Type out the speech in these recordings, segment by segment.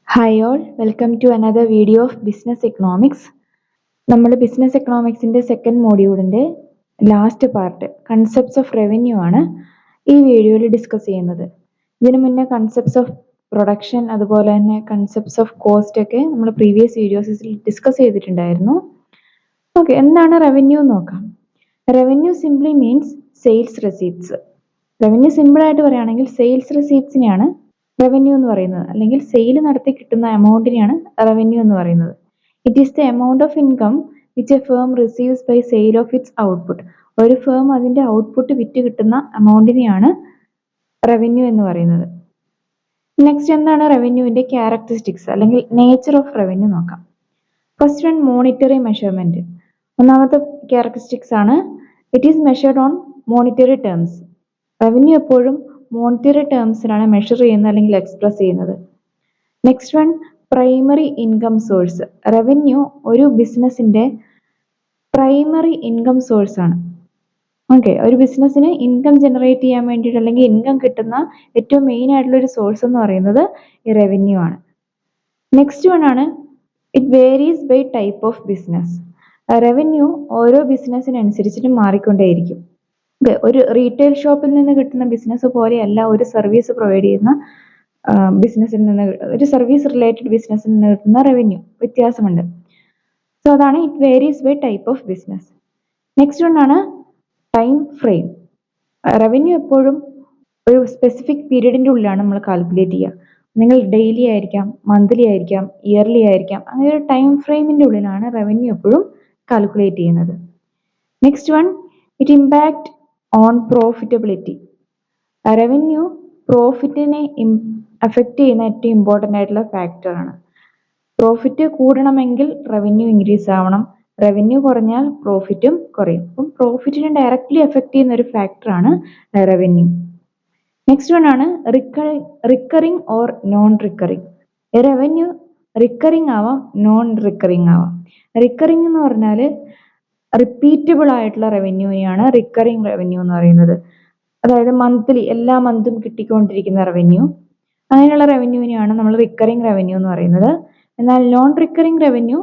Hi all, welcome to another video of Business Economics. നമ്മൾ business എക്കണോമിക്സിന്റെ second മോഡ്യൂളിന്റെ last part concepts of revenue ആണ് ഈ വീഡിയോയിൽ ഡിസ്കസ് ചെയ്യുന്നത്. ഇതിനു മുന്നേ കൺസെപ്റ്റ്സ് ഓഫ് പ്രൊഡക്ഷൻ അതുപോലെ തന്നെ കൺസെപ്റ്റ്സ് ഓഫ് കോസ്റ്റ് ഒക്കെ നമ്മൾ പ്രീവിയസ് വീഡിയോസിൽ ഡിസ്കസ് ചെയ്തിട്ടുണ്ടായിരുന്നു. ഓക്കെ, എന്താണ് റവന്യൂ നോക്കാം. Revenue simply means sales receipts. Revenue simple ആയിട്ട് പറയുകയാണെങ്കിൽ സെയിൽസ് റെസീപ്റ്റ്സിനെയാണ് റവന്യൂ എന്ന് പറയുന്നത്, അല്ലെങ്കിൽ സെയിൽ നടത്തി കിട്ടുന്ന എമൗണ്ടിനെയാണ് റവന്യൂ എന്ന് പറയുന്നത്. It is the amount of income which a firm receives by sale of its output. ഒരു ഫേം അതിന്റെ ഔട്ട്പുട്ട് വിറ്റ് കിട്ടുന്ന എമൗണ്ടിനെയാണ് റവന്യൂ എന്ന് പറയുന്നത്. നെക്സ്റ്റ്, എന്താണ് റവന്യൂവിന്റെ ക്യാരക്ടറിസ്റ്റിക്സ് അല്ലെങ്കിൽ നേച്ചർ ഓഫ് റവന്യൂ നോക്കാം. First one, monetary measurement. ഒന്നാമത്തെ ക്യാരക്ടറിസ്റ്റിക്സ് ആണ് it is measured on monetary terms. Revenue എപ്പോഴും മോണിറ്ററി ടേംസിലാണ് മെഷർ ചെയ്യുന്നത് അല്ലെങ്കിൽ എക്സ്പ്രസ് ചെയ്യുന്നത്. Next one, primary income source. Revenue ഒരു ബിസിനസിന്റെ പ്രൈമറി ഇൻകം സോഴ്സ് ആണ്. ഓക്കെ, ഒരു ബിസിനസ്സിന് ഇൻകം ജനറേറ്റ് ചെയ്യാൻ വേണ്ടിയിട്ട് അല്ലെങ്കിൽ ഇൻകം കിട്ടുന്ന ഏറ്റവും മെയിൻ ആയിട്ടുള്ള ഒരു സോഴ്സ് എന്ന് പറയുന്നത് ഈ റവന്യൂ ആണ്. നെക്സ്റ്റ് വൺ ആണ് it varies by type of business. Revenue ഓരോ ബിസിനസ്സിനനുസരിച്ചിട്ട് മാറിക്കൊണ്ടേയിരിക്കും. ഒരു റീറ്റെയിൽ ഷോപ്പിൽ നിന്ന് കിട്ടുന്ന ബിസിനസ് പോലെയല്ല ഒരു സർവീസ് പ്രൊവൈഡ് ചെയ്യുന്ന ബിസിനസ്സിൽ നിന്ന്, ഒരു സർവീസ് റിലേറ്റഡ് ബിസിനസ്സിൽ നിന്ന് കിട്ടുന്ന റവന്യൂ വ്യത്യാസമുണ്ട്. സോ അതാണ് it varies by type of business. Next one ആണ് ടൈം ഫ്രെയിം. റവന്യൂ എപ്പോഴും ഒരു സ്പെസിഫിക് പീരീഡിന്റെ ഉള്ളിലാണ് നമ്മൾ കാൽക്കുലേറ്റ് ചെയ്യുക. നിങ്ങൾ ഡെയിലി ആയിരിക്കാം, മന്ത്ലി ആയിരിക്കാം, ഇയർലി ആയിരിക്കാം, അങ്ങനെ ഒരു ടൈം ഫ്രെയിമിന്റെ ഉള്ളിലാണ് റവന്യൂ എപ്പോഴും കാൽക്കുലേറ്റ് ചെയ്യുന്നത്. Next one, it impact on profitability. Revenue പ്രോഫിറ്റിനെ അഫക്റ്റ് ചെയ്യുന്ന ഏറ്റവും ഇമ്പോർട്ടൻ്റ് ആയിട്ടുള്ള ഫാക്ടറാണ്. പ്രോഫിറ്റ് കൂടണമെങ്കിൽ റവന്യൂ ഇൻക്രീസ് ആവണം, റവന്യൂ കുറഞ്ഞാൽ പ്രോഫിറ്റും കുറയും. അപ്പം പ്രോഫിറ്റിനെ ഡയറക്റ്റ്ലി അഫക്റ്റ് ചെയ്യുന്ന ഒരു ഫാക്ടറാണ് റവന്യൂ. നെക്സ്റ്റ് വൺ ആണ് recurring or non recurring. Revenue recurring ആവാം, നോൺ റിക്കറിംഗ് ആവാം. റിക്കറിംഗ് എന്ന് പറഞ്ഞാൽ റിപ്പീറ്റബിൾ ആയിട്ടുള്ള റവന്യൂവിനെയാണ് റിക്കറിംഗ് റവന്യൂ എന്ന് പറയുന്നത്. അതായത് മന്ത്ലി, എല്ലാ മന്തും കിട്ടിക്കൊണ്ടിരിക്കുന്ന റവന്യൂ, അങ്ങനെയുള്ള റവന്യൂവിനെയാണ് നമ്മൾ റിക്കറിംഗ് റവന്യൂ എന്ന് പറയുന്നത്. എന്നാൽ നോൺ റിക്കറിംഗ് റവന്യൂ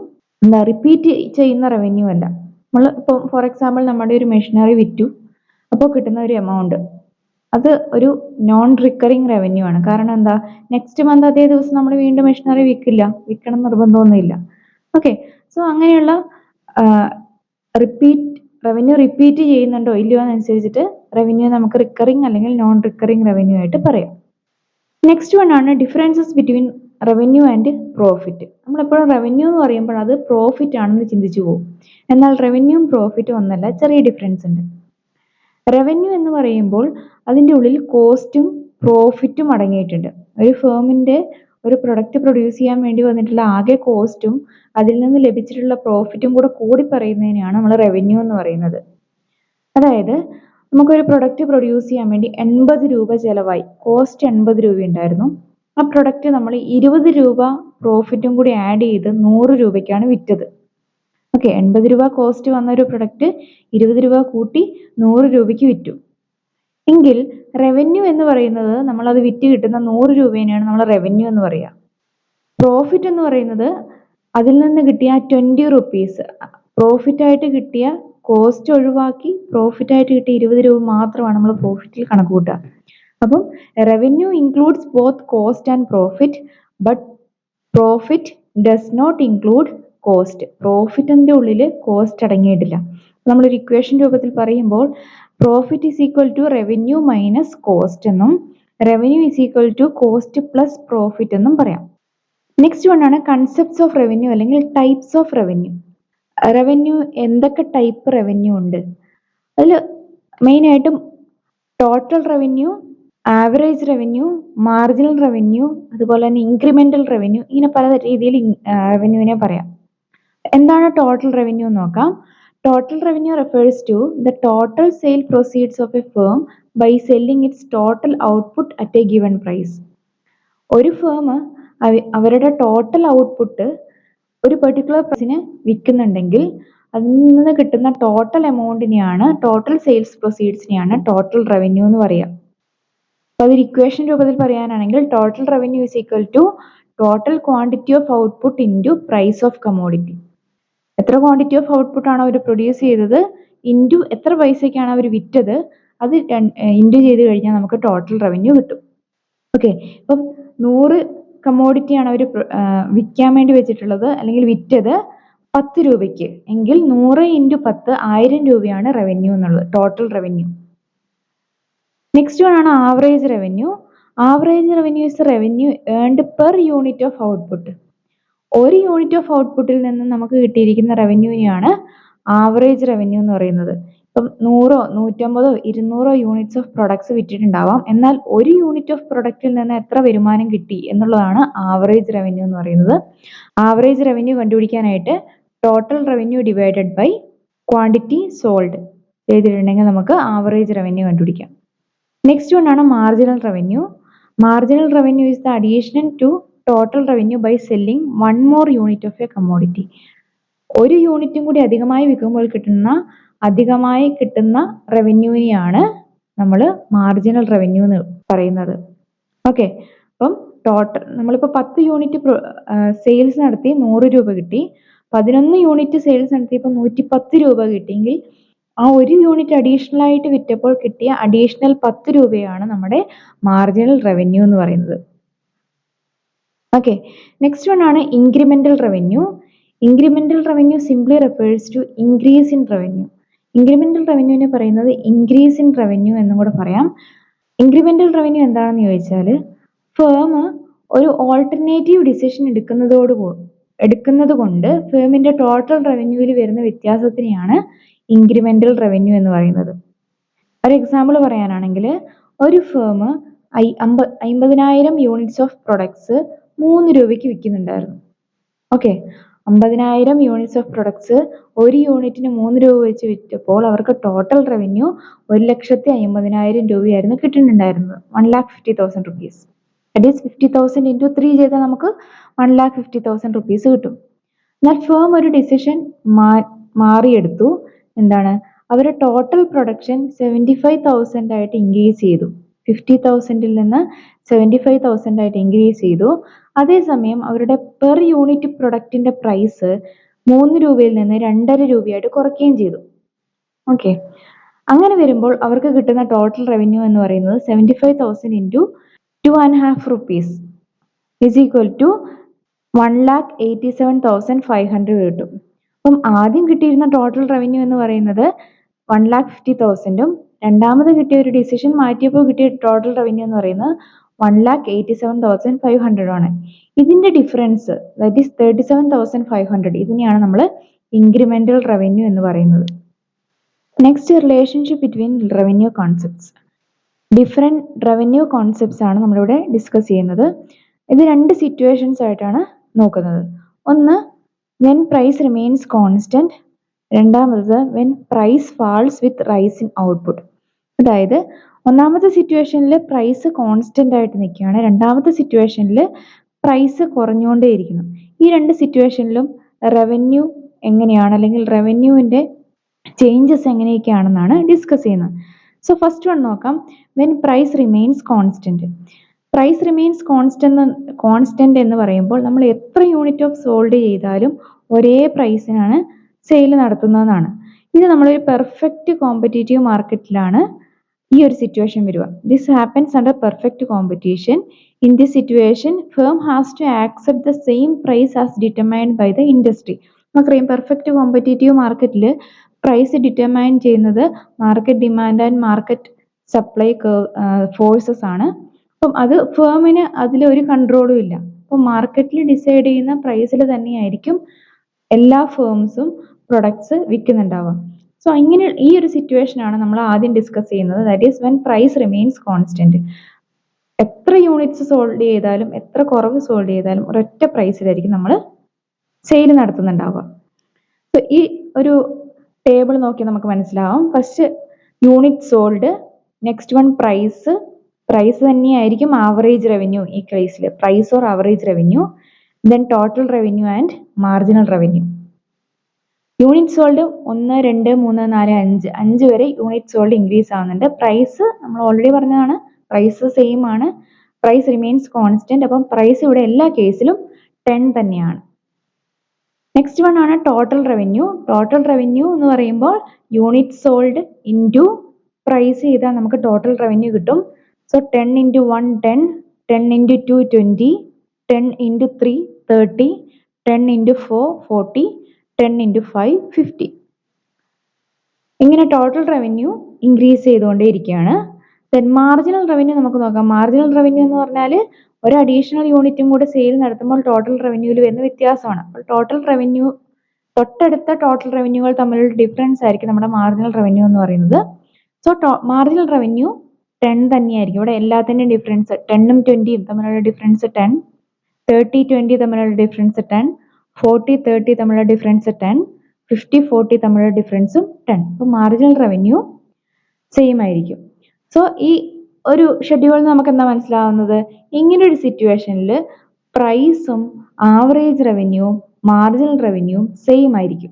റിപ്പീറ്റ് ചെയ്യുന്ന റവന്യൂ അല്ല. നമ്മൾ ഇപ്പോൾ ഫോർ എക്സാമ്പിൾ നമ്മുടെ ഒരു മെഷീനറി വിറ്റു, അപ്പോൾ കിട്ടുന്ന ഒരു എമൗണ്ട്, അത് ഒരു നോൺ റിക്കറിംഗ് റവന്യൂ ആണ്. കാരണം എന്താ, നെക്സ്റ്റ് മന്ത് അതേ ദിവസം നമ്മൾ വീണ്ടും മെഷീനറി വിൽക്കണം നിർബന്ധമൊന്നുമില്ല. ഓക്കെ, സോ അങ്ങനെയുള്ള റവന്യൂ റിപ്പീറ്റ് ചെയ്യുന്നുണ്ടോ ഇല്ലയോ എന്നനുസരിച്ചിട്ട് റവന്യൂ നമുക്ക് റിക്കറിംഗ് അല്ലെങ്കിൽ നോൺ റിക്കറിംഗ് റവന്യൂ ആയിട്ട് പറയാം. നെക്സ്റ്റ് വൺ ആണ് differences between revenue and profit. നമ്മളെപ്പോഴും റവന്യൂ എന്ന് പറയുമ്പോൾ അത് പ്രോഫിറ്റ് ആണെന്ന് ചിന്തിച്ചു പോകും. എന്നാൽ റവന്യൂവും പ്രോഫിറ്റും ഒന്നല്ല, ചെറിയ ഡിഫറൻസ് ഉണ്ട്. റവന്യൂ എന്ന് പറയുമ്പോൾ അതിൻ്റെ ഉള്ളിൽ കോസ്റ്റും പ്രോഫിറ്റും അടങ്ങിയിട്ടുണ്ട്. ഒരു ഫേമിന്റെ ഒരു പ്രൊഡക്റ്റ് പ്രൊഡ്യൂസ് ചെയ്യാൻ വേണ്ടി വന്നിട്ടുള്ള ആകെ കോസ്റ്റും അതിൽ നിന്ന് ലഭിച്ചിട്ടുള്ള പ്രോഫിറ്റും കൂടി പറയുന്നതിനെയാണ് നമ്മൾ റവന്യൂ എന്ന് പറയുന്നത്. അതായത് നമുക്കൊരു പ്രൊഡക്റ്റ് പ്രൊഡ്യൂസ് ചെയ്യാൻ വേണ്ടി 80 രൂപ ചിലവായി, കോസ്റ്റ് 80 രൂപ ഉണ്ടായിരുന്നു. ആ പ്രൊഡക്റ്റ് നമ്മൾ 20 രൂപ പ്രോഫിറ്റും കൂടി ആഡ് ചെയ്ത് 100 രൂപയ്ക്കാണ് വിറ്റത്. ഓക്കെ, 80 രൂപ കോസ്റ്റ് വന്ന ഒരു പ്രൊഡക്റ്റ് 20 രൂപ കൂട്ടി 100 രൂപയ്ക്ക് വിറ്റു. എങ്കിൽ റവന്യൂ എന്ന് പറയുന്നത് നമ്മൾ അത് വിറ്റ് കിട്ടുന്ന 100 രൂപേനെയാണ് നമ്മൾ റവന്യൂ എന്ന് പറയുക. പ്രോഫിറ്റ് എന്ന് പറയുന്നത് അതിൽ നിന്ന് കിട്ടിയ 20 റുപ്പീസ് പ്രോഫിറ്റ് ആയിട്ട് കിട്ടിയ കോസ്റ്റ് ഒഴിവാക്കി പ്രോഫിറ്റ് ആയിട്ട് കിട്ടിയ 20 രൂപ മാത്രമാണ് നമ്മൾ പ്രോഫിറ്റിൽ കണക്ക് കൂട്ടുക. അപ്പം revenue includes both cost and profit, but profit does not include cost. പ്രോഫിറ്റിന്റെ ഉള്ളിൽ കോസ്റ്റ് അടങ്ങിയിട്ടില്ല. നമ്മളൊരു ഇക്വേഷൻ രൂപത്തിൽ പറയുമ്പോൾ profit is equal to revenue minus cost എന്നും revenue is equal to cost plus profit എന്നും പറയാം. നെക്സ്റ്റ് വൺ ആണ് കൺസെപ്റ്റ്സ് ഓഫ് റവന്യൂ അല്ലെങ്കിൽ ടൈപ്സ് ഓഫ് റവന്യൂ. റവന്യൂ എന്തൊക്കെ ടൈപ്പ് റവന്യൂ ഉണ്ട്? അതിൽ മെയിനായിട്ടും total revenue, average revenue, marginal revenue, അതുപോലെ തന്നെ ഇൻക്രിമെന്റൽ റവന്യൂ, ഇങ്ങനെ പല രീതിയിൽ റവന്യൂവിനെ പറയാം. എന്താണ് ടോട്ടൽ റവന്യൂ എന്ന് നോക്കാം. Total revenue refers to the total sale proceeds of a firm by selling its total output at a given price. ഒരു ഫേം അവരുടെ ടോട്ടൽ ഔട്ട്പുട്ട് ഒരു പെർട്ടിക്കുലർ പ്രൈസിന് വിൽക്കുന്നുണ്ടെങ്കിൽ അതിൽ നിന്ന് കിട്ടുന്ന ടോട്ടൽ എമൗണ്ടിനെയാണ്, ടോട്ടൽ സെയിൽസ് പ്രൊസീഡ്സിനെയാണ് ടോട്ടൽ റവന്യൂ എന്ന് പറയാം. അപ്പോൾ അതൊരു ഇക്വേഷൻ രൂപത്തിൽ പറയാനാണെങ്കിൽ total revenue is equal to total quantity of output into price of commodity. എത്ര ക്വാണ്ടിറ്റി ഓഫ് ഔട്ട്പുട്ട് ആണോ അവർ പ്രൊഡ്യൂസ് ചെയ്തത് ഇൻറ്റു എത്ര പൈസയ്ക്കാണ് അവർ വിറ്റത്, അത് ഇൻറ്റു ചെയ്ത് കഴിഞ്ഞാൽ നമുക്ക് ടോട്ടൽ റവന്യൂ കിട്ടും. ഓക്കെ, ഇപ്പം 100 കമ്മോഡിറ്റിയാണ് അവർ വിൽക്കാൻ വേണ്ടി വെച്ചിട്ടുള്ളത് അല്ലെങ്കിൽ വിറ്റത് 10 രൂപയ്ക്ക് എങ്കിൽ 100 ഇൻറ്റു 10 1000 രൂപയാണ് റവന്യൂ എന്നുള്ളത്, ടോട്ടൽ റവന്യൂ. നെക്സ്റ്റ് വൺ ആണ് average revenue. Average revenue is revenue earned per unit of output. ഒരു യൂണിറ്റ് ഓഫ് ഔട്ട്പുട്ടിൽ നിന്ന് നമുക്ക് കിട്ടിയിരിക്കുന്ന റവന്യൂവിനെയാണ് ആവറേജ് റവന്യൂ എന്ന് പറയുന്നത്. ഇപ്പം 100, 150, 200 യൂണിറ്റ്സ് ഓഫ് പ്രൊഡക്ട്സ് വിറ്റിട്ടുണ്ടാവാം, എന്നാൽ ഒരു യൂണിറ്റ് ഓഫ് പ്രൊഡക്റ്റിൽ നിന്ന് എത്ര വരുമാനം കിട്ടി എന്നുള്ളതാണ് ആവറേജ് റവന്യൂ എന്ന് പറയുന്നത്. ആവറേജ് റവന്യൂ കണ്ടുപിടിക്കാനായിട്ട് total revenue divided by quantity sold ചെയ്തിട്ടുണ്ടെങ്കിൽ നമുക്ക് ആവറേജ് റവന്യൂ കണ്ടുപിടിക്കാം. നെക്സ്റ്റ് വൺ ആണ് marginal revenue. Marginal revenue is the addition to total revenue by selling one more unit of a commodity. ഒരു യൂണിറ്റും കൂടി അധികമായി വിൽക്കുമ്പോൾ അധികമായി കിട്ടുന്ന റവന്യൂവിനെയാണ് നമ്മൾ മാർജിനൽ റവന്യൂ എന്ന് പറയുന്നത്. ഓക്കെ, അപ്പം ടോട്ടൽ നമ്മളിപ്പോൾ 10 യൂണിറ്റ് സെയിൽസ് നടത്തി 100 രൂപ കിട്ടി, 11 യൂണിറ്റ് സെയിൽസ് നടത്തിയപ്പോൾ 110 രൂപ കിട്ടിയെങ്കിൽ ആ ഒരു യൂണിറ്റ് അഡീഷണൽ ആയിട്ട് വിറ്റപ്പോൾ കിട്ടിയ അഡീഷണൽ 10 രൂപയാണ് നമ്മുടെ മാർജിനൽ റവന്യൂ എന്ന് പറയുന്നത്. ഓക്കെ, നെക്സ്റ്റ് വൺ ആണ് incremental revenue. Incremental revenue simply refers to increase in revenue. Incremental റവന്യൂവിനെ പറയുന്നത് ഇൻക്രീസ് ഇൻ റവന്യൂ എന്നും കൂടെ പറയാം. ഇൻക്രിമെന്റൽ റവന്യൂ എന്താണെന്ന് ചോദിച്ചാൽ ഫേം ഒരു ഓൾട്ടർനേറ്റീവ് ഡിസിഷൻ എടുക്കുന്നത് കൊണ്ട് ഫേമിന്റെ ടോട്ടൽ റവന്യൂവിൽ വരുന്ന വ്യത്യാസത്തിനെയാണ് ഇൻക്രിമെന്റൽ റവന്യൂ എന്ന് പറയുന്നത്. ഒരു എക്സാമ്പിൾ പറയാനാണെങ്കിൽ ഒരു ഫേം 50,000 യൂണിറ്റ്സ് ഓഫ് പ്രൊഡക്ട്സ് 3 രൂപയ്ക്ക് വിൽക്കുന്നുണ്ടായിരുന്നു. ഓക്കെ, 50,000 യൂണിറ്റ്സ് ഓഫ് പ്രൊഡക്ട്സ് ഒരു യൂണിറ്റിന് 3 രൂപ വെച്ച് വിറ്റപ്പോൾ അവർക്ക് ടോട്ടൽ റവന്യൂ 1,50,000 രൂപയായിരുന്നു കിട്ടുന്നുണ്ടായിരുന്നത്. 1,50,000 റുപ്പീസ്. ദാറ്റ് ഈസ് 50,000 ഇൻറ്റു 3 ചെയ്താൽ നമുക്ക് 1,50,000 റുപ്പീസ് കിട്ടും. എന്നാൽ ഫേം ഒരു ഡിസിഷൻ മാറിയെടുത്തു. എന്താണ്, അവർ ടോട്ടൽ പ്രൊഡക്ഷൻ 75,000 ആയിട്ട് ഇൻക്രീസ് ചെയ്തു. 50,000ൽ നിന്ന് 75,000 ആയിട്ട് ഇൻക്രീസ് ചെയ്തു. അതേസമയം അവരുടെ പെർ യൂണിറ്റ് പ്രൊഡക്റ്റിന്റെ പ്രൈസ് 3 രൂപയിൽ നിന്ന് 2.5 രൂപയായിട്ട് കുറയ്ക്കുകയും ചെയ്തു. ഓക്കെ, അങ്ങനെ വരുമ്പോൾ അവർക്ക് കിട്ടുന്ന ടോട്ടൽ റവന്യൂ എന്ന് പറയുന്നത് 75,000 into 2.5 rupees is equal to 1,87,500 കിട്ടും. അപ്പം ആദ്യം കിട്ടിയിരുന്ന ടോട്ടൽ റവന്യൂ എന്ന് പറയുന്നത് 1,50,000ഉം രണ്ടാമത് കിട്ടിയ ഒരു ഡിസിഷൻ മാറ്റിയപ്പോൾ കിട്ടിയ ടോട്ടൽ റവന്യൂ എന്ന് പറയുന്നത് 1,87,500 ആണ്. ഇതിന്റെ ഡിഫറൻസ് ദാറ്റ് ഈസ് 37,500, ഇതിനെയാണ് നമ്മൾ ഇൻക്രിമെന്റൽ റവന്യൂ എന്ന് പറയുന്നത്. Next, relationship between revenue concepts. Different revenue concepts ആണ് നമ്മളിവിടെ ഡിസ്കസ് ചെയ്യുന്നത്. ഇത് രണ്ട് സിറ്റുവേഷൻസ് ആയിട്ടാണ് നോക്കുന്നത്. ഒന്ന്, വെൻ പ്രൈസ് റിമെയിൻസ് കോൺസ്റ്റന്റ്. രണ്ടാമത്, when price falls with rise in output. അതായത് ഒന്നാമത്തെ സിറ്റുവേഷനിൽ പ്രൈസ് കോൺസ്റ്റന്റ് ആയിട്ട് നിൽക്കുകയാണ്, രണ്ടാമത്തെ സിറ്റുവേഷനിൽ പ്രൈസ് കുറഞ്ഞുകൊണ്ടേയിരിക്കുന്നു. ഈ രണ്ട് സിറ്റുവേഷനിലും റവന്യൂ എങ്ങനെയാണ് അല്ലെങ്കിൽ റവന്യൂവിന്റെ ചേഞ്ചസ് എങ്ങനെയൊക്കെയാണെന്നാണ് ഡിസ്കസ് ചെയ്യുന്നത്. സോ ഫസ്റ്റ് വൺ നോക്കാം, when price remains constant. Price remains constant എന്ന് പറയുമ്പോൾ നമ്മൾ എത്ര യൂണിറ്റ് ഓഫ് സോൾഡ് ചെയ്താലും ഒരേ പ്രൈസിനാണ് സെയിൽ നടത്തുന്നതെന്നാണ്. ഇത് നമ്മളൊരു പെർഫെക്റ്റ് കോമ്പറ്റീറ്റീവ് മാർക്കറ്റിലാണ് ഈ ഒരു സിറ്റുവേഷൻ വരിക. This happens under perfect competition. In this situation firm has to accept the same price as determined by the industry. നമുക്കറിയാം, പെർഫെക്റ്റ് കോമ്പറ്റീറ്റീവ് മാർക്കറ്റിൽ പ്രൈസ് ഡിറ്റർമൈൻ ചെയ്യുന്നത് market demand and market supply forces ആണ്. അപ്പം അത് ഫേമിന് അതിലൊരു കൺട്രോളും ഇല്ല. അപ്പം മാർക്കറ്റിൽ ഡിസൈഡ് ചെയ്യുന്ന പ്രൈസിൽ തന്നെയായിരിക്കും എല്ലാ ഫേംസും പ്രൊഡക്ട്സ് വിൽക്കുന്നുണ്ടാവുക. സോ ഇങ്ങനെ ഈ ഒരു സിറ്റുവേഷൻ ആണ് നമ്മൾ ആദ്യം ഡിസ്കസ് ചെയ്യുന്നത്. That is when price remains constant. എത്ര യൂണിറ്റ്സ് സോൾഡ് ചെയ്താലും എത്ര കുറവ് സോൾഡ് ചെയ്താലും ഒരൊറ്റ പ്രൈസിലായിരിക്കും നമ്മൾ സെയിൽ നടത്തുന്നുണ്ടാവുക. സോ ഈ ഒരു ടേബിൾ നോക്കി നമുക്ക് മനസ്സിലാവും. First unit sold, next one price തന്നെയായിരിക്കും ആവറേജ് റവന്യൂ. ഈ കേസിൽ price or average revenue, then total revenue and marginal revenue. Unit sold 1, 2, 3, 4, 5 വരെ യൂണിറ്റ് സോൾഡ് ഇൻക്രീസ് ആവുന്നുണ്ട്. പ്രൈസ് നമ്മൾ ഓൾറെഡി പറഞ്ഞതാണ്, പ്രൈസ് സെയിം ആണ്, പ്രൈസ് റിമെയിൻസ് കോൺസ്റ്റന്റ്. അപ്പം പ്രൈസ് ഇവിടെ എല്ലാ കേസിലും 10 തന്നെയാണ്. നെക്സ്റ്റ് വൺ ആണ് ടോട്ടൽ റവന്യൂ. ടോട്ടൽ റവന്യൂ എന്ന് പറയുമ്പോൾ യൂണിറ്റ് സോൾഡ് ഇൻറ്റു പ്രൈസ് ചെയ്താൽ നമുക്ക് ടോട്ടൽ റവന്യൂ കിട്ടും. So 10 into 1 10, 10 into 2 20, 10 into 3 30, 10 into 4 40, 10 into 5 50. ഇങ്ങനെ ടോട്ടൽ റവന്യൂ ഇൻക്രീസ് ചെയ്തുകൊണ്ടേയിരിക്കുകയാണ്. ദെൻ മാർജിനൽ റവന്യൂ നമുക്ക് നോക്കാം. മാർജിനൽ റവന്യൂ എന്ന് പറഞ്ഞാൽ ഒരു അഡീഷണൽ യൂണിറ്റും കൂടെ സെയിൽ നടത്തുമ്പോൾ ടോട്ടൽ റവന്യൂവിൽ വരുന്ന വ്യത്യാസമാണ്. അപ്പോൾ ടോട്ടൽ റവന്യൂ തൊട്ടടുത്ത ടോട്ടൽ റവന്യൂകൾ തമ്മിലുള്ള ഡിഫറൻസ് ആയിരിക്കും നമ്മുടെ മാർജിനൽ റവന്യൂ എന്ന് പറയുന്നത്. സോ മാർജിനൽ റവന്യൂ 10 തന്നെയായിരിക്കും. ഇവിടെ എല്ലാത്തിൻ്റെയും ഡിഫറൻസ് 10ഉം 20ഉം തമ്മിലുള്ള ഡിഫറൻസ് 10, 30 20 തമ്മിലുള്ള ഡിഫറൻസ് 10, 40 30 തമ്മിലുള്ള ഡിഫറൻസ് 10, 50 40 തമ്മിലുള്ള ഡിഫറൻസും 10. അപ്പോൾ മാർജിനൽ റവന്യൂ സെയിം ആയിരിക്കും. സോ ഈ ഒരു ഷെഡ്യൂളിൽ നമുക്ക് എന്താ മനസ്സിലാവുന്നത്? ഇങ്ങനൊരു സിറ്റുവേഷനിൽ പ്രൈസും ആവറേജ് റവന്യൂവും മാർജിനൽ റവന്യൂവും സെയിം ആയിരിക്കും.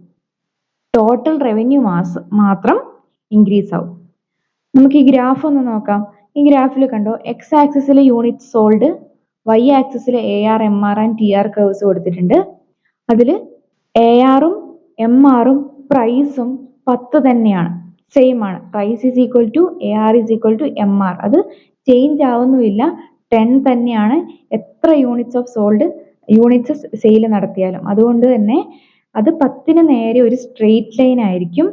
ടോട്ടൽ റവന്യൂ മാത്രം ഇൻക്രീസ് ആവും. നമുക്ക് ഈ ഗ്രാഫ് ഒന്ന് നോക്കാം. ഈ ഗ്രാഫിൽ കണ്ടോ, എക്സ് ആക്സിസിൽ യൂണിറ്റ് സോൾഡ്, വൈ ആക്സിസിൽ AR, MR and TR curves കൊടുത്തിട്ടുണ്ട്. അതിൽ ARഉം MRഉം പ്രൈസും 10 തന്നെയാണ്, സെയിം ആണ്. Price is equal to AR is equal to MR. അത് ചേഞ്ച് ആവുന്നുമില്ല, 10 തന്നെയാണ് എത്ര യൂണിറ്റ്സ് സെയിൽ നടത്തിയാലും. അതുകൊണ്ട് തന്നെ അത് 10ന് നേരെ ഒരു സ്ട്രെയിറ്റ് ലൈൻ ആയിരിക്കും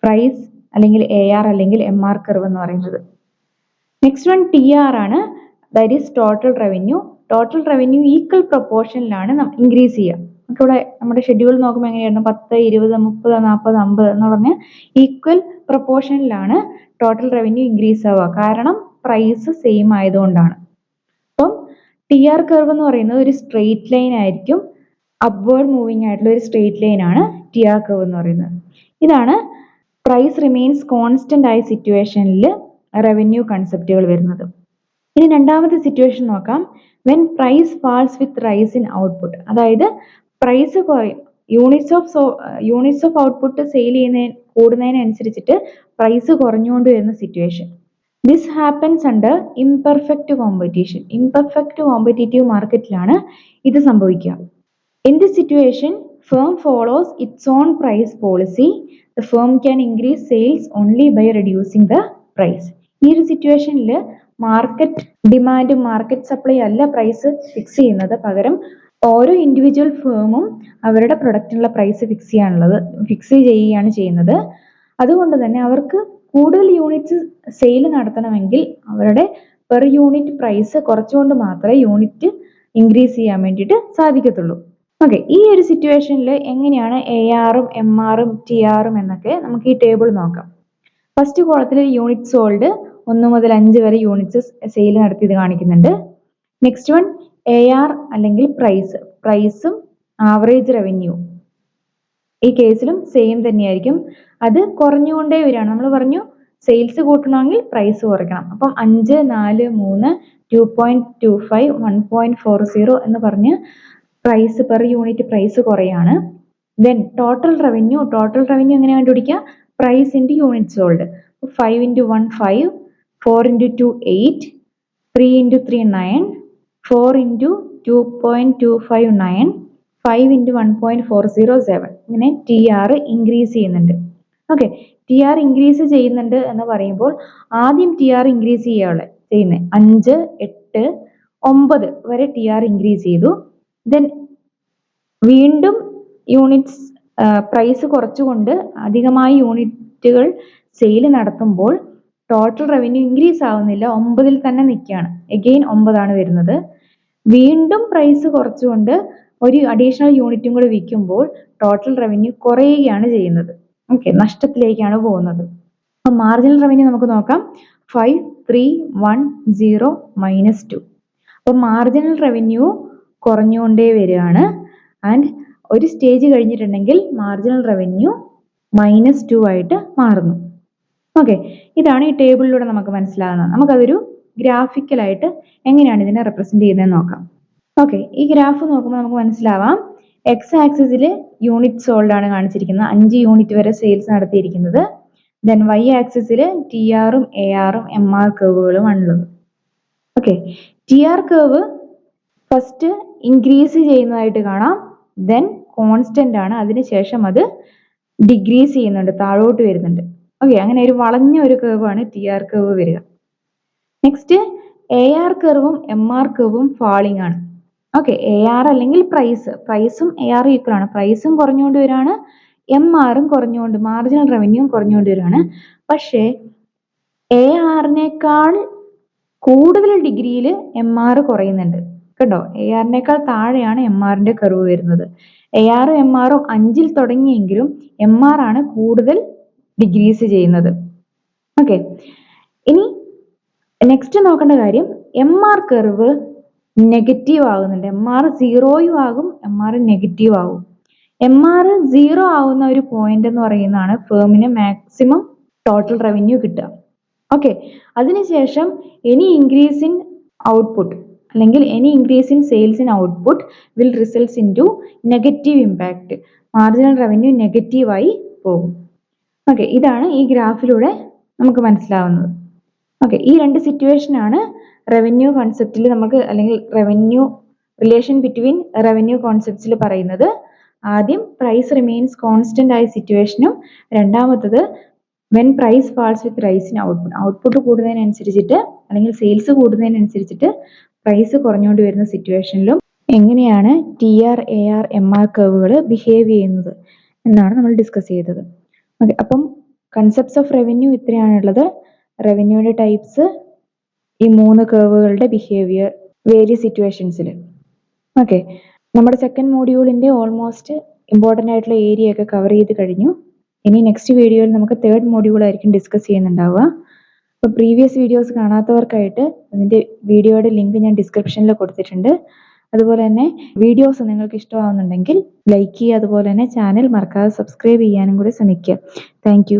പ്രൈസ് അല്ലെങ്കിൽ AR അല്ലെങ്കിൽ MR കർവ് എന്ന് പറയുന്നത്. നെക്സ്റ്റ് വൺ TR ആണ്, that is total revenue. Total revenue equal പ്രൊപ്പോർഷനിലാണ് ഇൻക്രീസ് ചെയ്യുക. ഇവിടെ നമ്മുടെ ഷെഡ്യൂൾ നോക്കുമ്പോൾ എങ്ങനെയായിരുന്നു? 10 20 30 40 50 എന്ന് പറഞ്ഞ് ഈക്വൽ പ്രൊപ്പോർഷനിലാണ് ടോട്ടൽ റവന്യൂ ഇൻക്രീസ് ആവുക. കാരണം പ്രൈസ് സെയിം ആയതുകൊണ്ടാണ്. അപ്പം TR കർവ് എന്ന് പറയുന്നത് ഒരു സ്ട്രെയിറ്റ് ലൈൻ ആയിരിക്കും, അപ്വേർഡ് മൂവിങ് ആയിട്ടുള്ള ഒരു സ്ട്രെയിറ്റ് ലൈൻ ആണ് TR കർവ് എന്ന് പറയുന്നത്. ഇതാണ് പ്രൈസ് റിമെയിൻസ് കോൺസ്റ്റന്റ് ആയ സിറ്റുവേഷനിൽ റവന്യൂ കൺസെപ്റ്റുകൾ വരുന്നത്. ഇനി രണ്ടാമത്തെ സിറ്റുവേഷൻ നോക്കാം. When price falls with rise in output. അതായത് പ്രൈസ് കുറയും, യൂണിറ്റ്സ് ഓഫ് ഔട്ട്പുട്ട് സെയിൽ കൂടുന്നതിനനുസരിച്ചിട്ട് പ്രൈസ് കുറഞ്ഞുകൊണ്ട് വരുന്ന situation. This happens under imperfect competition. Imperfect competitive മാർക്കറ്റിലാണ് ഇത് സംഭവിക്കുക. In this situation firm follows its own price policy. The firm can increase sales only by reducing the price. ഈ ഒരു സിറ്റുവേഷനിൽ market ഡിമാൻഡും മാർക്കറ്റ് സപ്ലൈ അല്ല പ്രൈസ് ഫിക്സ് ചെയ്യുന്നത്, പകരം ഓരോ ഇൻഡിവിജ്വൽ ഫേമും അവരുടെ പ്രൊഡക്റ്റിനുള്ള പ്രൈസ് ഫിക്സ് ചെയ്യുകയാണ് ചെയ്യുന്നത്. അതുകൊണ്ട് തന്നെ അവർക്ക് കൂടുതൽ യൂണിറ്റ്സ് സെയിൽ നടത്തണമെങ്കിൽ അവരുടെ പെർ യൂണിറ്റ് പ്രൈസ് കുറച്ചുകൊണ്ട് മാത്രമേ യൂണിറ്റ് ഇൻക്രീസ് ചെയ്യാൻ വേണ്ടിയിട്ട് സാധിക്കത്തുള്ളൂ. ഓക്കെ, ഈ ഒരു സിറ്റുവേഷനിൽ എങ്ങനെയാണ് ARഉം MRഉം TRഉം എന്നൊക്കെ നമുക്ക് ഈ ടേബിൾ നോക്കാം. ഫസ്റ്റ് കോളത്തിൽ യൂണിറ്റ് സോൾഡ് 1 മുതൽ 5 വരെ യൂണിറ്റ്സ് സെയിൽ നടത്തിയത് കാണിക്കുന്നുണ്ട്. നെക്സ്റ്റ് വൺ AR അല്ലെങ്കിൽ പ്രൈസും ആവറേജ് റവന്യൂ ഈ കേസിലും സെയിം തന്നെയായിരിക്കും. അത് കുറഞ്ഞുകൊണ്ടേ വരികയാണ്. നമ്മൾ പറഞ്ഞു സെയിൽസ് കൂട്ടണമെങ്കിൽ പ്രൈസ് കുറയ്ക്കണം. അപ്പം 5 4 3 2.25 1.40 എന്ന് പറഞ്ഞ് പ്രൈസ് പെർ യൂണിറ്റ് പ്രൈസ് കുറയാണ്. ദെൻ ടോട്ടൽ റവന്യൂ എങ്ങനെ കണ്ടുപിടിക്കുക? Price into unit sold. 5 into 1 5, 4 into 2 8, 3 into 3 9, 4 into 2.25 9, 5 into 1.40 7. ഇങ്ങനെ TR ഇൻക്രീസ് ചെയ്യുന്നുണ്ട്. ഓക്കെ, TR ഇൻക്രീസ് ചെയ്യുന്നുണ്ട് എന്ന് പറയുമ്പോൾ ആദ്യം TR ഇൻക്രീസ് ചെയ്യുന്നത് 5 8 9 വരെ TR ഇൻക്രീസ് ചെയ്തു. ദെൻ വീണ്ടും യൂണിറ്റ്സ് പ്രൈസ് കുറച്ചുകൊണ്ട് അധികമായി യൂണിറ്റുകൾ സെയിൽ നടത്തുമ്പോൾ ടോട്ടൽ റവന്യൂ ഇൻക്രീസ് ആവുന്നില്ല, 9ൽ തന്നെ നിൽക്കുകയാണ്. എഗെയിൻ 9 ആണ് വരുന്നത്. വീണ്ടും പ്രൈസ് കുറച്ചുകൊണ്ട് ഒരു അഡീഷണൽ യൂണിറ്റും കൂടി വിൽക്കുമ്പോൾ ടോട്ടൽ റവന്യൂ കുറയുകയാണ് ചെയ്യുന്നത്. ഓക്കെ, നഷ്ടത്തിലേക്കാണ് പോകുന്നത്. അപ്പോൾ മാർജിനൽ റവന്യൂ നമുക്ക് നോക്കാം. 5 3 1 0 -2. അപ്പോൾ മാർജിനൽ റവന്യൂ കുറഞ്ഞുകൊണ്ടേ വരികയാണ്. ആൻഡ് ഒരു സ്റ്റേജ് കഴിഞ്ഞിട്ടുണ്ടെങ്കിൽ മാർജിനൽ റവന്യൂ -2 ആയിട്ട് മാറുന്നു. ഓക്കെ, ഇതാണ് ഈ ടേബിളിലൂടെ നമുക്ക് മനസ്സിലാകുന്നത്. നമുക്കതൊരു ഗ്രാഫിക്കലായിട്ട് എങ്ങനെയാണ് ഇതിനെ റെപ്രസെന്റ് ചെയ്യുന്നത് നോക്കാം. ഓക്കെ, ഈ ഗ്രാഫ് നോക്കുമ്പോൾ നമുക്ക് മനസ്സിലാവാം. എക്സ് ആക്സിസിൽ യൂണിറ്റ് സോൾഡ് ആണ് കാണിച്ചിരിക്കുന്നത്, 5 യൂണിറ്റ് വരെ സെയിൽസ് നടത്തിയിരിക്കുന്നത്. ദെൻ വൈ ആക്സിസിൽ TRഉം ARഉം MR കർവുകളും ആണുള്ളത്. Okay, T R curve first increase ചെയ്യുന്നതായിട്ട് കാണാം, ദെൻ കോൺസ്റ്റന്റ് ആണ്, അതിനുശേഷം അത് ഡിക്രീസ് ചെയ്യുന്നുണ്ട്, താഴോട്ട് വരുന്നുണ്ട്. ഓക്കെ, അങ്ങനെ ഒരു വളഞ്ഞ ഒരു കർവ് ആണ് ടി ആർ കർവ് വരിക. നെക്സ്റ്റ് എ ആർ കർവും എം ആർ കർവും ഫാളിംഗ് ആണ്. ഓക്കെ, എ ആർ അല്ലെങ്കിൽ പ്രൈസും എ ആർ ഈക്വൽ ആണ്. പ്രൈസും കുറഞ്ഞുകൊണ്ട് വരികയാണ്, എം ആറും കുറഞ്ഞുകൊണ്ട്, മാർജിനൽ റവന്യൂവും കുറഞ്ഞുകൊണ്ട് വരികയാണ്. പക്ഷേ എ ആറിനേക്കാൾ കൂടുതൽ ഡിഗ്രിയിൽ എം ആർ കുറയുന്നുണ്ട് കേട്ടോ. എ ആറിനേക്കാൾ താഴെയാണ് എം ആറിന്റെ കർവ് വരുന്നത്. എ ആറും എം ആറും 5ൽ തുടങ്ങിയെങ്കിലും എം ആർ ആണ് കൂടുതൽ ഡിഗ്രീസ് ചെയ്യുന്നത്. ഓക്കെ, ഇനി നെക്സ്റ്റ് നോക്കേണ്ട കാര്യം, എം ആർ കർവ് നെഗറ്റീവ് ആകുന്നുണ്ട്. എം ആർ 0 ആകും, എം ആർ നെഗറ്റീവ് ആകും. എം ആർ 0 ആവുന്ന ഒരു പോയിന്റ് എന്ന് പറയുന്നതാണ് ഫേമിന് മാക്സിമം ടോട്ടൽ റവന്യൂ കിട്ടുക. ഓക്കെ, അതിനുശേഷം എനി ഇൻക്രീസ് ഇൻ ഔട്ട്പുട്ട് അല്ലെങ്കിൽ any increase in sales in output will results in to negative impact. Marginal revenue നെഗറ്റീവായി പോകും. ഓക്കെ, ഇതാണ് ഈ ഗ്രാഫിലൂടെ നമുക്ക് മനസ്സിലാവുന്നത്. ഓക്കെ, ഈ രണ്ട് സിറ്റുവേഷൻ ആണ് റവന്യൂ കോൺസെപ്റ്റിൽ നമുക്ക്, അല്ലെങ്കിൽ റവന്യൂ റിലേഷൻ ബിറ്റ്വീൻ റവന്യൂ കോൺസെപ്റ്റ്സിൽ പറയുന്നത്. ആദ്യം പ്രൈസ് റിമെയിൻസ് കോൺസ്റ്റന്റ് ആയ സിറ്റുവേഷനും, രണ്ടാമത്തത് when price falls with rise in output. Output കൂടുന്നതിനനുസരിച്ചിട്ട് അല്ലെങ്കിൽ സെയിൽസ് കൂടുന്നതിനനുസരിച്ചിട്ട് പ്രൈസ് കുറഞ്ഞുകൊണ്ട് വരുന്ന സിറ്റുവേഷനിലും എങ്ങനെയാണ് T R, A R, M R കർവുകൾ ബിഹേവ് ചെയ്യുന്നത് എന്നാണ് നമ്മൾ ഡിസ്കസ് ചെയ്തത്. ഓക്കെ, അപ്പം കൺസെപ്റ്റ്സ് ഓഫ് റവന്യൂ ഇത്രയാണുള്ളത്. റവന്യൂയുടെ ടൈപ്സ്, ഈ 3 കർവുകളുടെ ബിഹേവിയർ വേരിയസ് സിറ്റുവേഷൻസിൽ. ഓക്കെ, നമ്മുടെ സെക്കൻഡ് മോഡ്യൂളിന്റെ ഓൾമോസ്റ്റ് ഇമ്പോർട്ടൻ്റ് ആയിട്ടുള്ള ഏരിയ ഒക്കെ കവർ ചെയ്ത് കഴിഞ്ഞു. ഇനി നെക്സ്റ്റ് വീഡിയോയിൽ നമുക്ക് തേർഡ് മോഡ്യൂൾ ആയിരിക്കും ഡിസ്കസ് ചെയ്യുന്നുണ്ടാവുക. അപ്പോൾ പ്രീവിയസ് വീഡിയോസ് കാണാത്തവർക്കായിട്ട് അതിൻ്റെ വീഡിയോയുടെ ലിങ്ക് ഞാൻ ഡിസ്ക്രിപ്ഷനിൽ കൊടുത്തിട്ടുണ്ട്. അതുപോലെ തന്നെ വീഡിയോസ് നിങ്ങൾക്ക് ഇഷ്ടമാവുന്നുണ്ടെങ്കിൽ ലൈക്ക് ചെയ്യുക, അതുപോലെ തന്നെ ചാനൽ മറക്കാതെ സബ്സ്ക്രൈബ് ചെയ്യാനും കൂടി ശ്രമിക്കുക. താങ്ക്